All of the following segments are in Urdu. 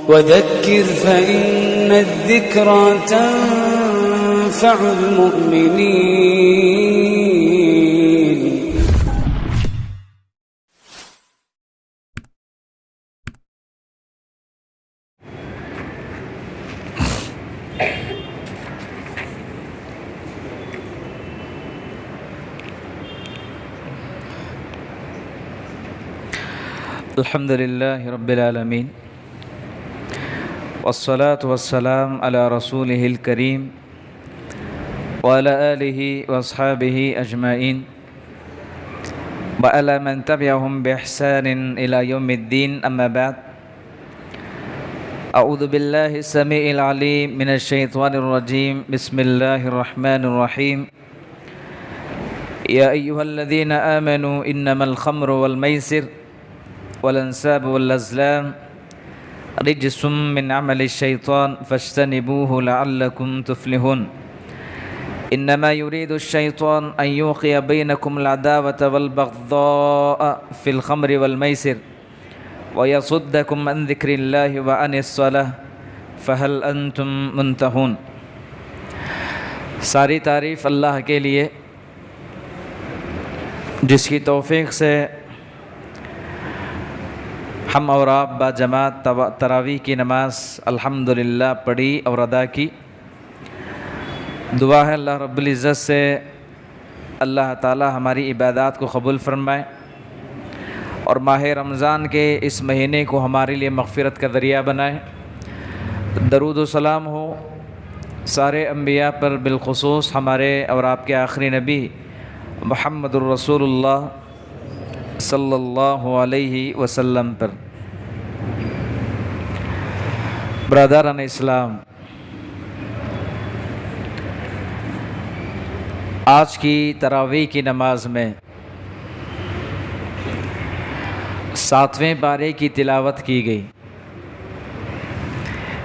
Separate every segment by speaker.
Speaker 1: وذكر فإن الذكرى تنفع المؤمنين.
Speaker 2: الحمد لله رب العالمين والصلاة والسلام على رسوله الكريم وعلى آله وأصحابه أجمعين وعلى من تبعهم بإحسان إلى يوم الدين. أما بعد، أعوذ بالله السميع العليم من الشيطان الرجيم. بسم الله الرحمن الرحيم. يا أيها الذين آمنوا إنما الخمر والميسر والأنساب والأزلام رجس من عمل الشيطان فاجتنبوه لعلكم تفلحون. إنما يريد الشيطان أن يوقع بينكم العداوة والبغضاء في الخمر والميسر ويصدكم عن ذكر الله وعن الصلاة فهل أنتم منتهون. ساری تعریف اللہ کے لیے جس کی توفیق سے ہم اور آپ با جماعت تراویح کی نماز الحمدللہ پڑھی اور ادا کی. دعا ہے اللہ رب العزت سے اللہ تعالی ہماری عبادات کو قبول فرمائے اور ماہ رمضان کے اس مہینے کو ہمارے لیے مغفرت کا ذریعہ بنائے. درود و سلام ہو سارے انبیاء پر، بالخصوص ہمارے اور آپ کے آخری نبی محمد الرسول اللہ صلی اللہ علیہ وسلم پر. برادران اسلام، آج کی تراویح کی نماز میں 7ویں پارے کی تلاوت کی گئی،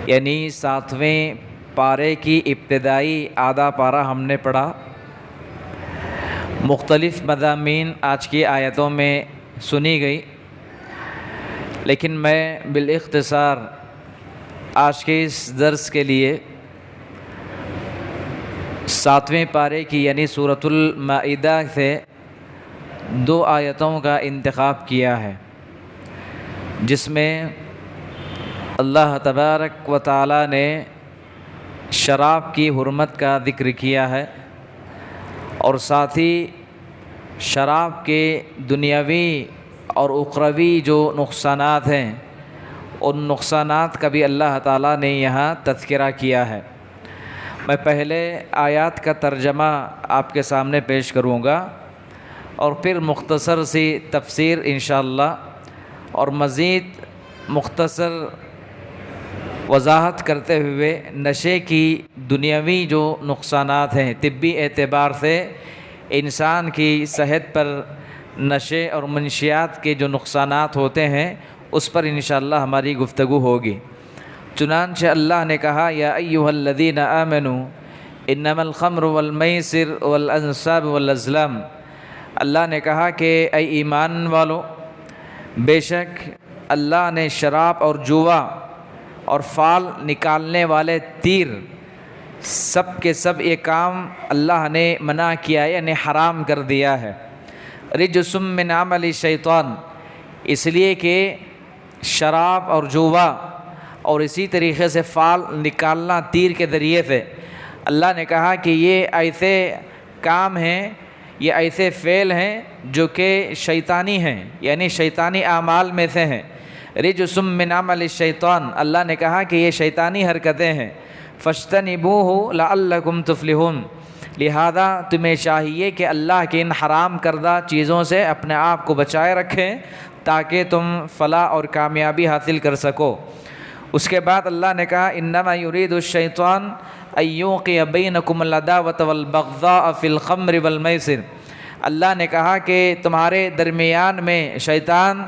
Speaker 2: یعنی 7ویں پارے کی ابتدائی آدھا پارہ ہم نے پڑھا. مختلف مضامین آج کی آیتوں میں سنی گئی، لیکن میں بالاختصار آج کے اس درس کے لیے 7ویں پارے کی یعنی سورۃ المائدہ سے 2 آیتوں کا انتخاب کیا ہے، جس میں اللہ تبارک و تعالی نے شراب کی حرمت کا ذکر کیا ہے اور ساتھ ہی شراب کے دنیاوی اور اخروی جو نقصانات ہیں ان نقصانات کا بھی اللہ تعالیٰ نے یہاں تذکرہ کیا ہے. میں پہلے آیات کا ترجمہ آپ کے سامنے پیش کروں گا اور پھر مختصر سی تفسیر انشاءاللہ اور مزید مختصر وضاحت کرتے ہوئے نشے کی دنیاوی جو نقصانات ہیں طبی اعتبار سے انسان کی صحت پر نشے اور منشیات کے جو نقصانات ہوتے ہیں اس پر انشاءاللہ ہماری گفتگو ہوگی. چنانچہ اللہ نے کہا یا ایھا الذین آمنوا انما الخمر والمیسر والانصاب والازلام. اللہ نے کہا کہ اے ایمان والو، بے شک اللہ نے شراب اور جوا اور فال نکالنے والے تیر سب کے سب یہ کام اللہ نے منع کیا ہے، یعنی حرام کر دیا ہے. رجس من عمل الشیطان، اس لیے کہ شراب اور جوا اور اسی طریقے سے فال نکالنا تیر کے ذریعے سے اللہ نے کہا کہ یہ ایسے کام ہیں، یہ ایسے فعل ہیں جو کہ شیطانی ہیں، یعنی شیطانی اعمال میں سے ہیں. رجس من عمل الشیطان، اللہ نے کہا کہ یہ شیطانی حرکتیں ہیں. فاجتنبوہ لعلکم تفلحون، لہذا تمہیں چاہیے کہ اللہ کے ان حرام کردہ چیزوں سے اپنے آپ کو بچائے رکھیں تاکہ تم فلاح اور کامیابی حاصل کر سکو. اس کے بعد اللہ نے کہا انما یرید الشیطان ان یوقع بینکم العداوۃ والبغضاء فی الخمر والمیسر. اللہ نے کہا کہ تمہارے درمیان میں شیطان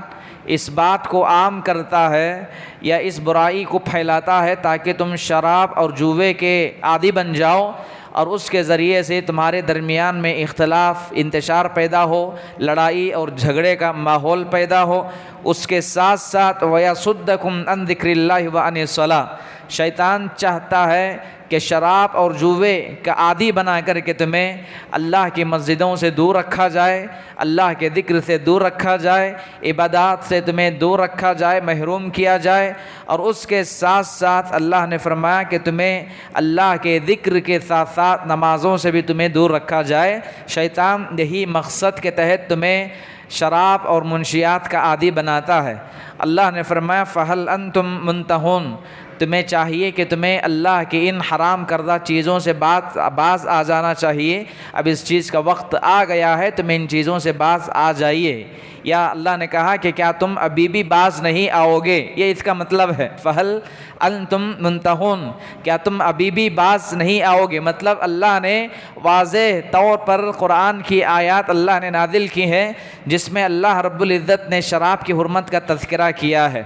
Speaker 2: اس بات کو عام کرتا ہے یا اس برائی کو پھیلاتا ہے تاکہ تم شراب اور جوے کے عادی بن جاؤ اور اس کے ذریعے سے تمہارے درمیان میں اختلاف انتشار پیدا ہو، لڑائی اور جھگڑے کا ماحول پیدا ہو۔ اس کے ساتھ ساتھ وَيَصُدَّكُمْ عَنْ ذِكْرِ اللَّهِ وَعَنِ الصَّلَاةِ، شیطان چاہتا ہے کہ شراب اور جوے کا عادی بنا کر کے تمہیں اللہ کی مسجدوں سے دور رکھا جائے، اللہ کے ذکر سے دور رکھا جائے، عبادات سے تمہیں دور رکھا جائے، محروم کیا جائے۔ اور اس کے ساتھ ساتھ اللہ نے فرمایا کہ تمہیں اللہ کے ذکر کے ساتھ ساتھ نمازوں سے بھی تمہیں دور رکھا جائے۔ شیطان یہی مقصد کے تحت تمہیں شراب اور منشیات کا عادی بناتا ہے۔ اللہ نے فرمایا فَهَلْ أَنْتُمْ مُنْتَهُونَ، تمہیں چاہیے کہ تمہیں اللہ کی ان حرام کردہ چیزوں سے باز آ جانا چاہیے۔ اب اس چیز کا وقت آ گیا ہے، تمہیں ان چیزوں سے باز آ جائیے۔ یا اللہ نے کہا کہ کیا تم ابھی بھی باز نہیں آؤ گے، یہ اس کا مطلب ہے فَهَلْ أَنْتُمْ مُنْتَهُونَ، کیا تم ابھی بھی باز نہیں آؤ گے۔ مطلب اللہ نے واضح طور پر قرآن کی آیات اللہ نے نازل کی ہیں جس میں اللہ رب العزت نے شراب کی حرمت کا تذکرہ کیا ہے۔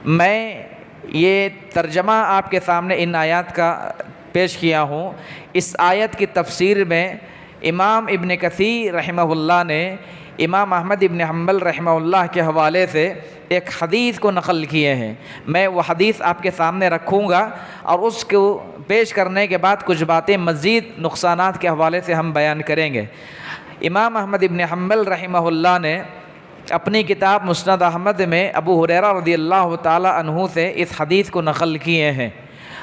Speaker 2: میں یہ ترجمہ آپ کے سامنے ان آیات کا پیش کیا ہوں۔ اس آیت کی تفسیر میں امام ابن کثیر رحمہ اللہ نے امام احمد ابن حنبل رحمہ اللہ کے حوالے سے ایک حدیث کو نقل کیے ہیں۔ میں وہ حدیث آپ کے سامنے رکھوں گا اور اس کو پیش کرنے کے بعد کچھ باتیں مزید نقصانات کے حوالے سے ہم بیان کریں گے۔ امام احمد ابن حنبل رحمہ اللہ نے اپنی کتاب مسند احمد میں ابو ہریرہ رضی اللہ تعالی عنہ سے اس حدیث کو نقل کیے ہیں۔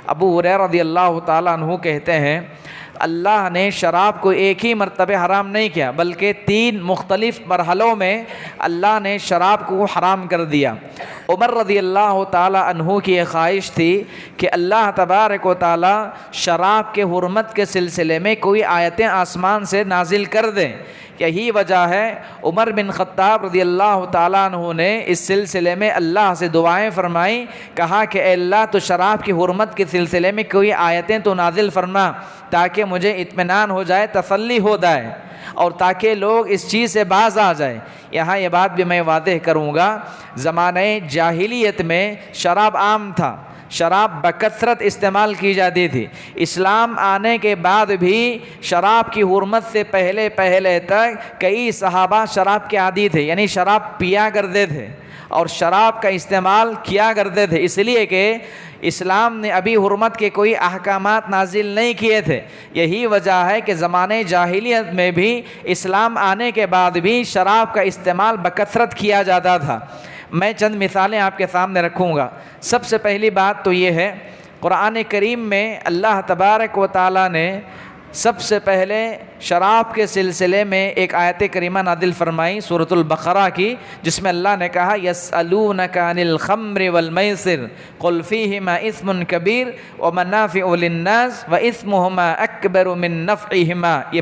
Speaker 2: ابو ہریرہ رضی اللہ تعالی عنہ کہتے ہیں اللہ نے شراب کو ایک ہی مرتبہ حرام نہیں کیا بلکہ 3 مختلف مرحلوں میں اللہ نے شراب کو حرام کر دیا۔ عمر رضی اللہ تعالی عنہ کی ایک خواہش تھی کہ اللہ تبارک و تعالی شراب کے حرمت کے سلسلے میں کوئی آیتیں آسمان سے نازل کر دیں۔ یہی وجہ ہے عمر بن خطاب رضی اللہ تعالیٰ عنہ نے اس سلسلے میں اللہ سے دعائیں فرمائیں، کہا کہ اے اللہ تو شراب کی حرمت کے سلسلے میں کوئی آیتیں تو نازل فرما تاکہ مجھے اطمینان ہو جائے، تسلی ہو جائے اور تاکہ لوگ اس چیز سے باز آ جائیں۔ یہاں یہ بات بھی میں واضح کروں گا، زمانہ جاہلیت میں شراب عام تھا، شراب بکثرت استعمال کی جاتی تھی۔ اسلام آنے کے بعد بھی شراب کی حرمت سے پہلے تک کئی صحابہ شراب کے عادی تھے، یعنی شراب پیا کرتے تھے اور شراب کا استعمال کیا کرتے تھے، اس لیے کہ اسلام نے ابھی حرمت کے کوئی احکامات نازل نہیں کیے تھے۔ یہی وجہ ہے کہ زمانے جاہلیت میں بھی اسلام آنے کے بعد بھی شراب کا استعمال بکثرت کیا جاتا تھا۔ میں چند مثالیں آپ کے سامنے رکھوں گا۔ سب سے پہلی بات تو یہ ہے، قرآن کریم میں اللہ تبارک و تعالیٰ نے سب سے پہلے شراب کے سلسلے میں ایک آیت کریمہ نازل فرمائی سورۃ البقرہ کی، جس میں اللہ نے کہا یسألونک عن الخمر والمیسر قل فیہما اثم کبیر ومنافع للناس واسمہما اکبر من نفعہما۔ یہ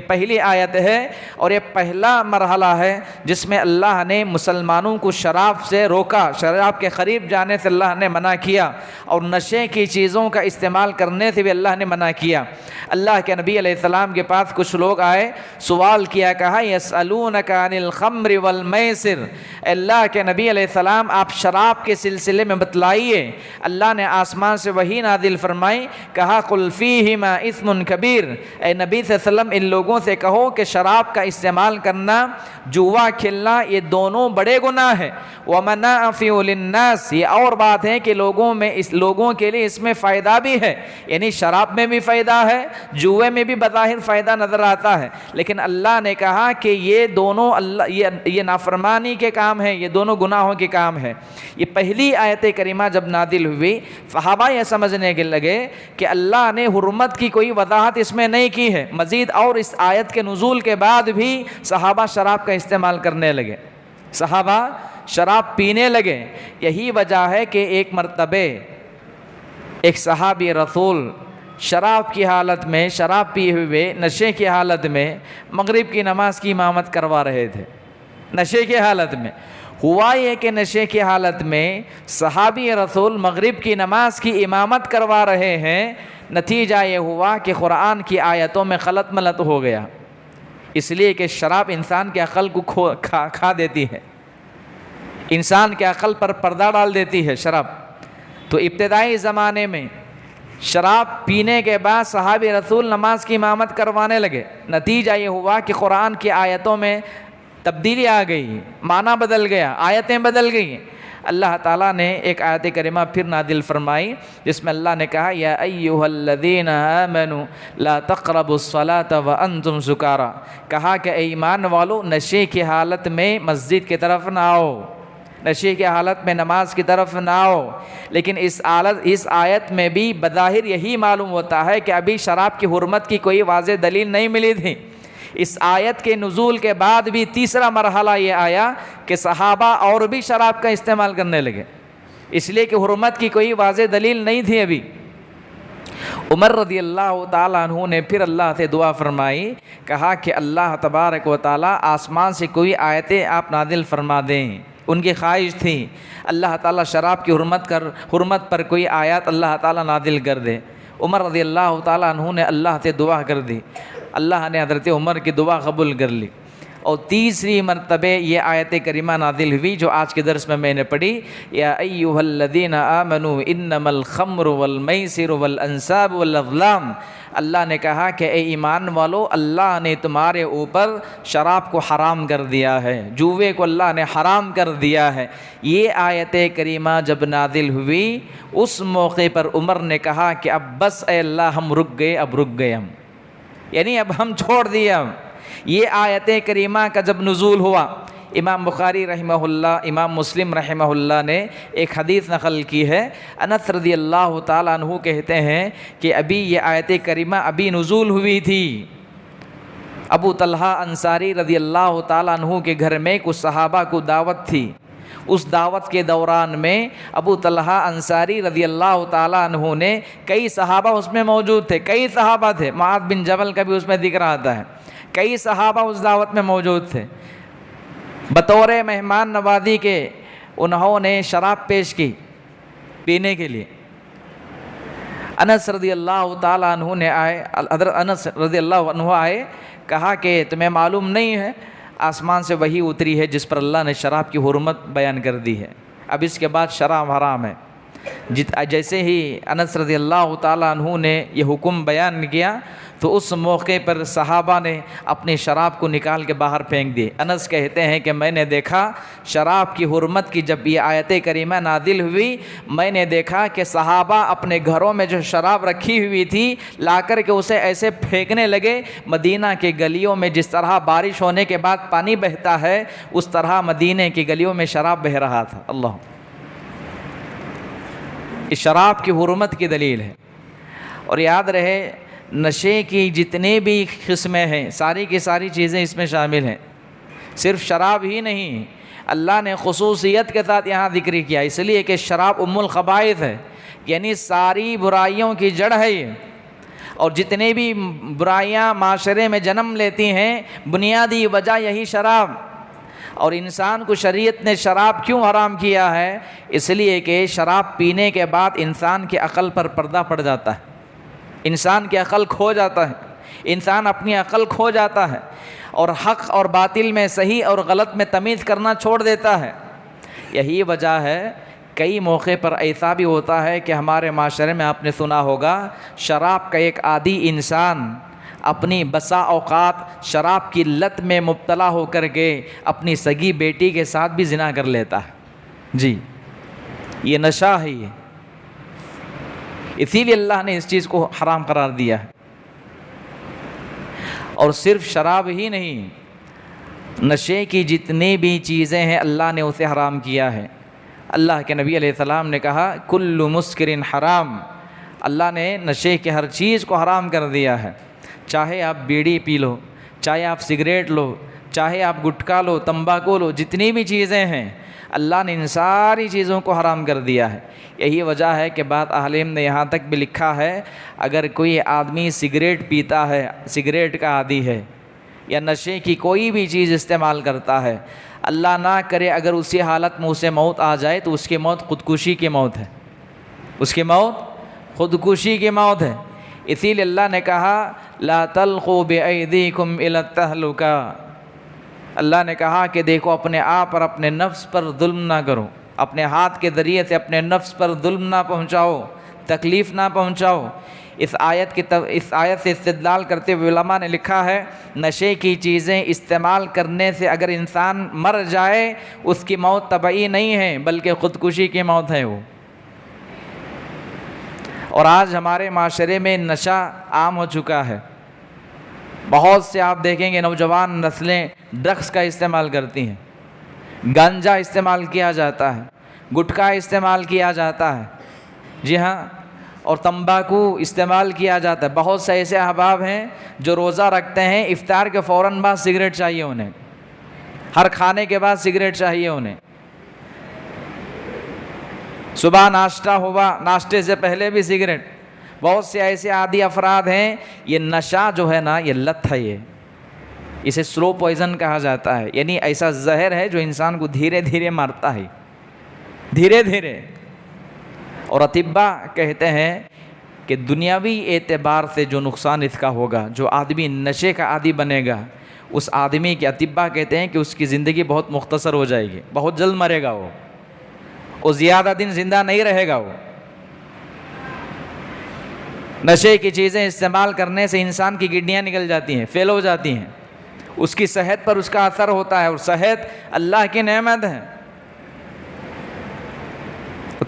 Speaker 2: پہلی آیت ہے اور یہ پہلا مرحلہ ہے جس میں اللہ نے مسلمانوں کو شراب سے روکا، شراب کے قریب جانے سے اللہ نے منع کیا اور نشے کی چیزوں کا استعمال کرنے سے بھی اللہ نے منع کیا۔ اللہ کے نبی علیہ السلام کے پاس کچھ لوگ آئے، سوال کیا، کہا یسألونک عن الخمر والمیسر، اللہ کے نبی علیہ السلام آپ شراب کے سلسلے میں بتلائیے۔ اللہ نے آسمان سے وحی نازل فرمائی، کہا قل فیہما اثم کبیر، اے نبی صلی اللہ علیہ وسلم ان لوگوں سے کہو کہ شراب کا استعمال کرنا، جوا کھیلنا، یہ دونوں بڑے گناہ ہیں۔ ومنافع للناس، یہ اور بات ہے کہ لوگوں کے لیے اس میں فائدہ بھی ہے، یعنی شراب میں بھی فائدہ ہے، جوئے میں بھی بظاہر فائدہ نظر آتا ہے، لیکن اللہ نے کہا کہ یہ دونوں یہ نافرمانی کے کام ہیں، یہ دونوں گناہوں کے کام ہیں۔ یہ پہلی آیت کریمہ جب نازل ہوئی، صحابہ یہ سمجھنے کے لگے کہ اللہ نے حرمت کی کوئی وضاحت اس میں نہیں کی ہے، مزید اور اس آیت کے نزول کے بعد بھی صحابہ شراب کا استعمال کرنے لگے، صحابہ شراب پینے لگے۔ یہی وجہ ہے کہ ایک مرتبہ ایک صحابی رسول شراب کی حالت میں، شراب پیے ہوئے نشے کی حالت میں مغرب کی نماز کی امامت کروا رہے تھے۔ نشے کی حالت میں ہوا یہ کہ نشے کی حالت میں صحابی رسول مغرب کی نماز کی امامت کروا رہے ہیں، نتیجہ یہ ہوا کہ قرآن کی آیتوں میں غلط ملت ہو گیا، اس لیے کہ شراب انسان کے عقل کو کھا دیتی ہے، انسان کے عقل پر پردہ ڈال دیتی ہے شراب۔ تو ابتدائی زمانے میں شراب پینے کے بعد صحابہ رسول نماز کی امامت کروانے لگے. نتیجہ یہ ہوا کہ قرآن کی آیتوں میں تبدیلی آ گئی، معنی بدل گیا، آیتیں بدل گئی. اللہ تعالیٰ نے ایک آیت کریمہ پھر نازل فرمائی جس میں اللہ نے کہا یا ایھا الذین آمنوا لا تقربوا الصلاة وانتم سکارى، کہا کہ اے ایمان والو نشے کی حالت میں مسجد کی طرف نہ آؤ، نشے کی حالت میں نماز کی طرف نہ آؤ. لیکن اس آیت میں بھی بظاہر یہی معلوم ہوتا ہے کہ ابھی شراب کی حرمت کی کوئی واضح دلیل نہیں ملی تھی. اس آیت کے نزول کے بعد بھی تیسرا مرحلہ یہ آیا کہ صحابہ اور بھی شراب کا استعمال کرنے لگے، اس لیے کہ حرمت کی کوئی واضح دلیل نہیں تھی ابھی. عمر رضی اللہ تعالیٰ عنہ نے پھر اللہ سے دعا فرمائی، کہا کہ اللہ تبارک و تعالیٰ آسمان سے کوئی آیتیں آپ نازل فرما دیں. ان کی خواہش تھی اللہ تعالیٰ شراب کی حرمت پر کوئی آیات اللہ تعالیٰ نازل کر دے. عمر رضی اللہ تعالیٰ عنہ نے اللہ سے دعا کر دی، اللہ نے حضرت عمر کی دعا قبول کر لی. اور تیسری مرتبہ یہ آیت کریمہ نازل ہوئی جو آج کے درس میں نے پڑھی، یا ایھا الذین آمنوا انما الخمر والمیسر والانصاب والازلام. اللہ نے کہا کہ اے ایمان والو اللہ نے تمہارے اوپر شراب کو حرام کر دیا ہے، جوے کو اللہ نے حرام کر دیا ہے. یہ آیت کریمہ جب نازل ہوئی اس موقع پر عمر نے کہا کہ اب بس اے اللہ ہم رک گئے، اب رک گئے ہم، یعنی اب ہم چھوڑ دیے ہم. یہ آیت کریمہ کا جب نزول ہوا، امام بخاری رحمہ اللہ، امام مسلم رحمہ اللہ نے ایک حدیث نقل کی ہے. انس رضی اللہ تعالیٰ عنہ کہتے ہیں کہ ابھی یہ آیت کریمہ ابھی نزول ہوئی تھی. ابو طلحہ انصاری رضی اللہ تعالیٰ عنہ کے گھر میں کچھ صحابہ کو دعوت تھی. اس دعوت کے دوران میں ابو طلحہ انصاری رضی اللہ تعالیٰ عنہ نے، کئی صحابہ اس میں موجود تھے، کئی صحابہ تھے، معاذ بن جبل کا بھی اس میں ذکر آتا ہے، کئی صحابہ اس دعوت میں موجود تھے. بطور مہمان نوازی کے انہوں نے شراب پیش کی پینے کے لیے. انس رضی اللہ تعالیٰ عنہ نے حضرت انس رضی اللہ عنہ آئے، کہا کہ تمہیں معلوم نہیں ہے آسمان سے وحی اتری ہے جس پر اللہ نے شراب کی حرمت بیان کر دی ہے، اب اس کے بعد شراب حرام ہے. جیسے ہی انس رضی اللہ تعالیٰ عنہ نے یہ حکم بیان کیا تو اس موقع پر صحابہ نے اپنی شراب کو نکال کے باہر پھینک دی. انس کہتے ہیں کہ میں نے دیکھا شراب کی حرمت کی جب یہ آیت کریمہ نازل ہوئی، میں نے دیکھا کہ صحابہ اپنے گھروں میں جو شراب رکھی ہوئی تھی لا کر کے اسے ایسے پھینکنے لگے. مدینہ کے گلیوں میں جس طرح بارش ہونے کے بعد پانی بہتا ہے اس طرح مدینہ کی گلیوں میں شراب بہہ رہا تھا. اللہ، اس شراب کی حرمت کی دلیل ہے. اور یاد رہے نشے کی جتنے بھی قسمیں ہیں ساری کی ساری چیزیں اس میں شامل ہیں، صرف شراب ہی نہیں. اللہ نے خصوصیت کے ساتھ یہاں ذکر کیا اس لیے کہ شراب ام الخبائث ہے، یعنی ساری برائیوں کی جڑ ہے یہ. اور جتنے بھی برائیاں معاشرے میں جنم لیتی ہیں بنیادی وجہ یہی شراب. اور انسان کو شریعت نے شراب کیوں حرام کیا ہے؟ اس لیے کہ شراب پینے کے بعد انسان کی عقل پر پردہ پڑ جاتا ہے، انسان کی عقل کھو جاتا ہے، انسان اپنی عقل کھو جاتا ہے اور حق اور باطل میں، صحیح اور غلط میں تمیز کرنا چھوڑ دیتا ہے. یہی وجہ ہے کئی موقع پر ایسا بھی ہوتا ہے کہ ہمارے معاشرے میں آپ نے سنا ہوگا شراب کا ایک عادی انسان اپنی بسا اوقات شراب کی لت میں مبتلا ہو کر کے اپنی سگی بیٹی کے ساتھ بھی زنا کر لیتا ہے. جی، یہ نشہ ہے یہ، اسی لیے اللہ نے اس چیز کو حرام قرار دیا ہے. اور صرف شراب ہی نہیں، نشے کی جتنی بھی چیزیں ہیں اللہ نے اسے حرام کیا ہے. اللہ کے نبی علیہ السلام نے کہا کل مسکر حرام، اللہ نے نشے کی ہر چیز کو حرام کر دیا ہے. چاہے آپ بیڑی پی لو، چاہے آپ سگریٹ لو، چاہے آپ گٹکا لو، تمباکو لو، جتنی بھی چیزیں ہیں اللہ نے ان ساری چیزوں کو حرام کر دیا ہے. یہی وجہ ہے کہ بعض عالم نے یہاں تک بھی لکھا ہے اگر کوئی آدمی سگریٹ پیتا ہے، سگریٹ کا عادی ہے یا نشے کی کوئی بھی چیز استعمال کرتا ہے، اللہ نہ کرے اگر اسی حالت میں اسے موت آ جائے تو اس کی موت خودکشی کی موت ہے، اس کی موت خودکشی کی موت ہے. اسی لیے اللہ نے کہا لا تلقوا بأیدیکم الی التہلکہ، اللہ نے کہا کہ دیکھو اپنے آپ اور اپنے نفس پر ظلم نہ کرو، اپنے ہاتھ کے ذریعے سے اپنے نفس پر ظلم نہ پہنچاؤ تکلیف نہ پہنچاؤ۔ اس آیت سے استدلال کرتے ہوئے علماء نے لکھا ہے نشے کی چیزیں استعمال کرنے سے اگر انسان مر جائے اس کی موت طبعی نہیں ہے بلکہ خودکشی کی موت ہے وہ۔ اور آج ہمارے معاشرے میں نشہ عام ہو چکا ہے، بہت سے آپ دیکھیں گے نوجوان نسلیں ڈرگس کا استعمال کرتی ہیں، گانجا استعمال کیا جاتا ہے، گٹکا استعمال کیا جاتا ہے، جی ہاں، اور تمباکو استعمال کیا جاتا ہے۔ بہت سے ایسے احباب ہیں جو روزہ رکھتے ہیں، افطار کے فوراً بعد سگریٹ چاہیے انہیں، ہر کھانے کے بعد سگریٹ چاہیے انہیں، صبح ناشتہ ہوا ناشتے سے پہلے بھی سگریٹ۔ بہت سے ایسے عادی افراد ہیں، یہ نشہ جو ہے نا یہ لت ہے، یہ اسے سلو پوائزن کہا جاتا ہے، یعنی ایسا زہر ہے جو انسان کو دھیرے دھیرے مارتا ہے، دھیرے دھیرے۔ اور اطباء کہتے ہیں کہ دنیاوی اعتبار سے جو نقصان اس کا ہوگا، جو آدمی نشے کا عادی بنے گا اس آدمی کے اطباء کہتے ہیں کہ اس کی زندگی بہت مختصر ہو جائے گی، بہت جلد مرے گا وہ زیادہ دن زندہ نہیں رہے گا وہ۔ نشے کی چیزیں استعمال کرنے سے انسان کی کڈنیاں نکل جاتی ہیں، فیل ہو جاتی ہیں، اس کی صحت پر اس کا اثر ہوتا ہے، اور صحت اللہ کی نعمت ہے۔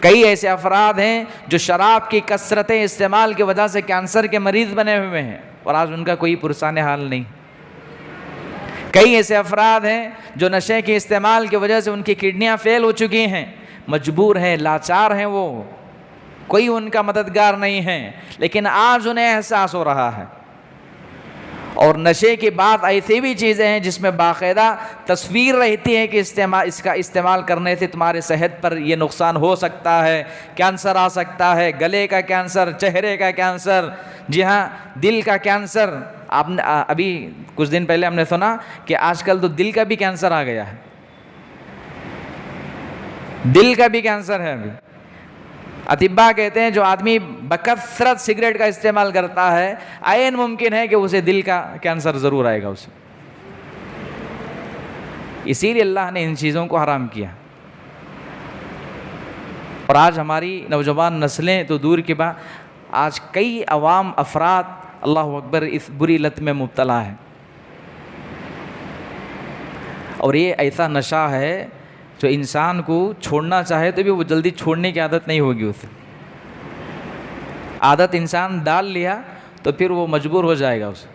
Speaker 2: کئی ایسے افراد ہیں جو شراب کی کثرت استعمال کی وجہ سے کینسر کے مریض بنے ہوئے ہیں اور آج ان کا کوئی پرسان حال نہیں۔ کئی ایسے افراد ہیں جو نشے کے استعمال کی وجہ سے ان کی کڈنیاں فیل ہو چکی ہیں، مجبور ہیں، لاچار ہیں، وہ کوئی ان کا مددگار نہیں ہے، لیکن آج انہیں احساس ہو رہا ہے۔ اور نشے کی بات ایسی بھی چیزیں ہیں جس میں باقاعدہ تصویر رہتی ہے کہ اس کا استعمال کرنے سے تمہارے صحت پر یہ نقصان ہو سکتا ہے، کینسر آ سکتا ہے، گلے کا کینسر، چہرے کا کینسر، جی ہاں، دل کا کینسر۔ آپ نے ابھی کچھ دن پہلے ہم نے سنا کہ آج کل تو دل کا بھی کینسر آ گیا ہے، دل کا بھی کینسر ہے ابھی۔ اطباء کہتے ہیں جو آدمی بکثرت سگریٹ کا استعمال کرتا ہے عین ممکن ہے کہ اسے دل کا کینسر ضرور آئے گا اسے، اسی لیے اللہ نے ان چیزوں کو حرام کیا۔ اور آج ہماری نوجوان نسلیں تو دور کی بات، آج کئی عوام افراد اللہ اکبر اس بری لت میں مبتلا ہے، اور یہ ایسا نشہ ہے جو انسان کو چھوڑنا چاہے تو بھی وہ جلدی چھوڑنے کی عادت نہیں ہوگی اسے۔ عادت انسان ڈال لیا تو پھر وہ مجبور ہو جائے گا اسے۔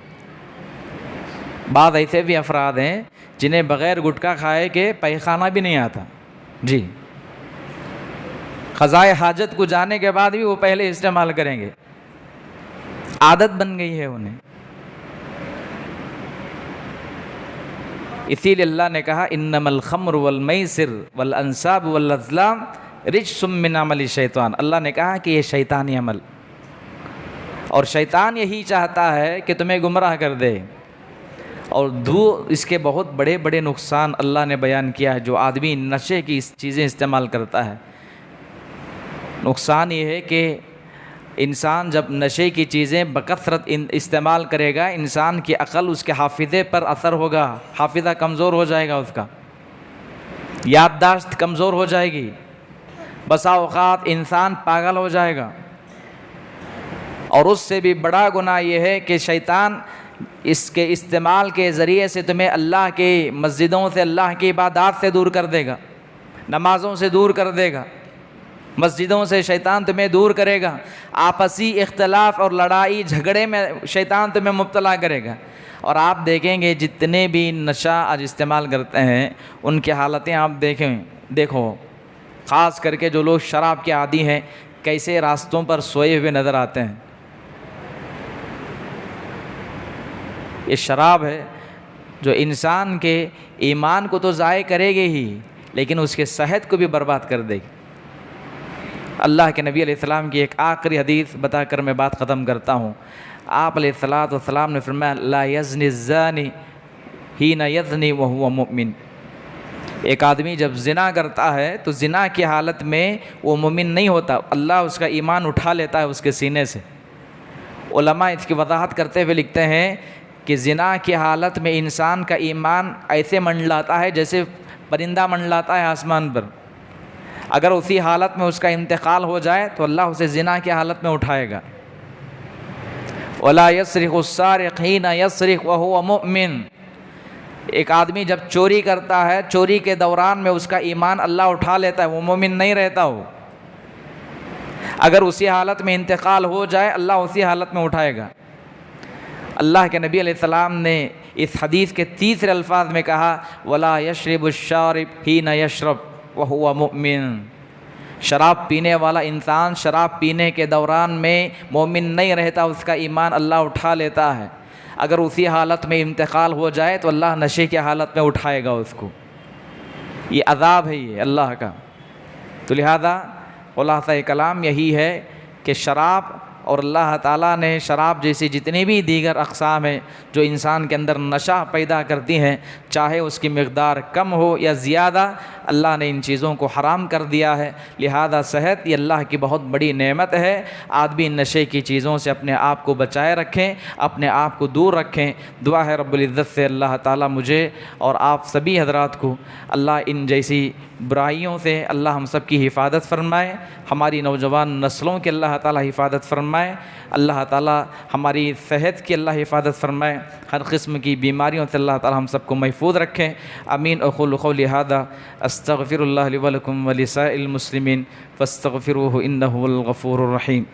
Speaker 2: بعض ایسے بھی افراد ہیں جنہیں بغیر گٹکا کھائے کے پیخانہ بھی نہیں آتا، جی، قضائے حاجت کو جانے کے بعد بھی وہ پہلے استعمال کریں گے، عادت بن گئی ہے انہیں۔ اسی لیے اللہ نے کہا انما الخمر والمیسر والانصاب والازلام رجس من عمل الشیطان، اللہ نے کہا کہ یہ شیطانی عمل، اور شیطان یہی چاہتا ہے کہ تمہیں گمراہ کر دے۔ اور اس کے بہت بڑے بڑے نقصان اللہ نے بیان کیا ہے جو آدمی نشے کی چیزیں استعمال کرتا ہے۔ نقصان یہ ہے کہ انسان جب نشے کی چیزیں بکثرت استعمال کرے گا، انسان کی عقل، اس کے حافظے پر اثر ہوگا، حافظہ کمزور ہو جائے گا، اس کا یادداشت کمزور ہو جائے گی، بسا اوقات انسان پاگل ہو جائے گا۔ اور اس سے بھی بڑا گناہ یہ ہے کہ شیطان اس کے استعمال کے ذریعے سے تمہیں اللہ کے مسجدوں سے، اللہ کی عبادات سے دور کر دے گا، نمازوں سے دور کر دے گا، مسجدوں سے شیطان تمہیں دور کرے گا، آپسی اختلاف اور لڑائی جھگڑے میں شیطان تمہیں مبتلا کرے گا۔ اور آپ دیکھیں گے جتنے بھی نشہ آج استعمال کرتے ہیں ان کی حالتیں آپ دیکھو، خاص کر کے جو لوگ شراب کے عادی ہیں کیسے راستوں پر سوئے ہوئے نظر آتے ہیں۔ یہ شراب ہے جو انسان کے ایمان کو تو ضائع کرے گی ہی، لیکن اس کے صحت کو بھی برباد کر دے گی۔ اللہ کے نبی علیہ السلام کی ایک آخری حدیث بتا کر میں بات ختم کرتا ہوں۔ آپ علیہ السلام نے فرمایا لا یزنی الزانی حین یزنی وہو مؤمن، ایک آدمی جب زنا کرتا ہے تو زنا کی حالت میں وہ مومن نہیں ہوتا، اللہ اس کا ایمان اٹھا لیتا ہے اس کے سینے سے۔ علماء اس کی وضاحت کرتے ہوئے لکھتے ہیں کہ زنا کی حالت میں انسان کا ایمان ایسے منڈلاتا ہے جیسے پرندہ منڈلاتا ہے آسمان پر، اگر اسی حالت میں اس کا انتقال ہو جائے تو اللہ اسے زنا کی حالت میں اٹھائے گا۔ وَلَا يَسْرِقُ السَّارِقُ حِينَ يَسْرِقُ وَهُوَ مُؤْمِنٌ، ایک آدمی جب چوری کرتا ہے، چوری کے دوران میں اس کا ایمان اللہ اٹھا لیتا ہے، وہ مومن نہیں رہتا ہو، اگر اسی حالت میں انتقال ہو جائے اللہ اسی حالت میں اٹھائے گا۔ اللہ کے نبی علیہ السلام نے اس حدیث کے تیسرے الفاظ میں کہا وَلَا يَشْرِبُ الشَّارِبُ حِينَ يَشْرَبُ وَهُوَ مُؤْمِنٌ، شراب پینے والا انسان شراب پینے کے دوران میں مومن نہیں رہتا، اس کا ایمان اللہ اٹھا لیتا ہے، اگر اسی حالت میں انتقال ہو جائے تو اللہ نشے کی حالت میں اٹھائے گا اس کو۔ یہ عذاب ہے یہ اللہ کا۔ تو لہذا خلاصہ کلام یہی ہے کہ شراب اور اللہ تعالیٰ نے شراب جیسی جتنی بھی دیگر اقسام ہیں جو انسان کے اندر نشہ پیدا کرتی ہیں، چاہے اس کی مقدار کم ہو یا زیادہ، اللہ نے ان چیزوں کو حرام کر دیا ہے۔ لہذا صحت یہ اللہ کی بہت بڑی نعمت ہے، آدمی نشے کی چیزوں سے اپنے آپ کو بچائے رکھیں، اپنے آپ کو دور رکھیں۔ دعا ہے رب العزت سے اللہ تعالیٰ مجھے اور آپ سبھی حضرات کو اللہ ان جیسی برائیوں سے اللہ ہم سب کی حفاظت فرمائے، ہماری نوجوان نسلوں کی اللہ تعالیٰ حفاظت فرمائے، اللہ تعالیٰ ہماری صحت کی اللہ حفاظت فرمائے، ہر قسم کی بیماریوں سے اللہ تعالیٰ ہم سب کو محفوظ رکھیں۔ آمین۔ اقول قولی ھذا استغفر اللہ لی ولکم ولسائر المسلمین فاستغفروہ انہ هو الغفور الرحیم۔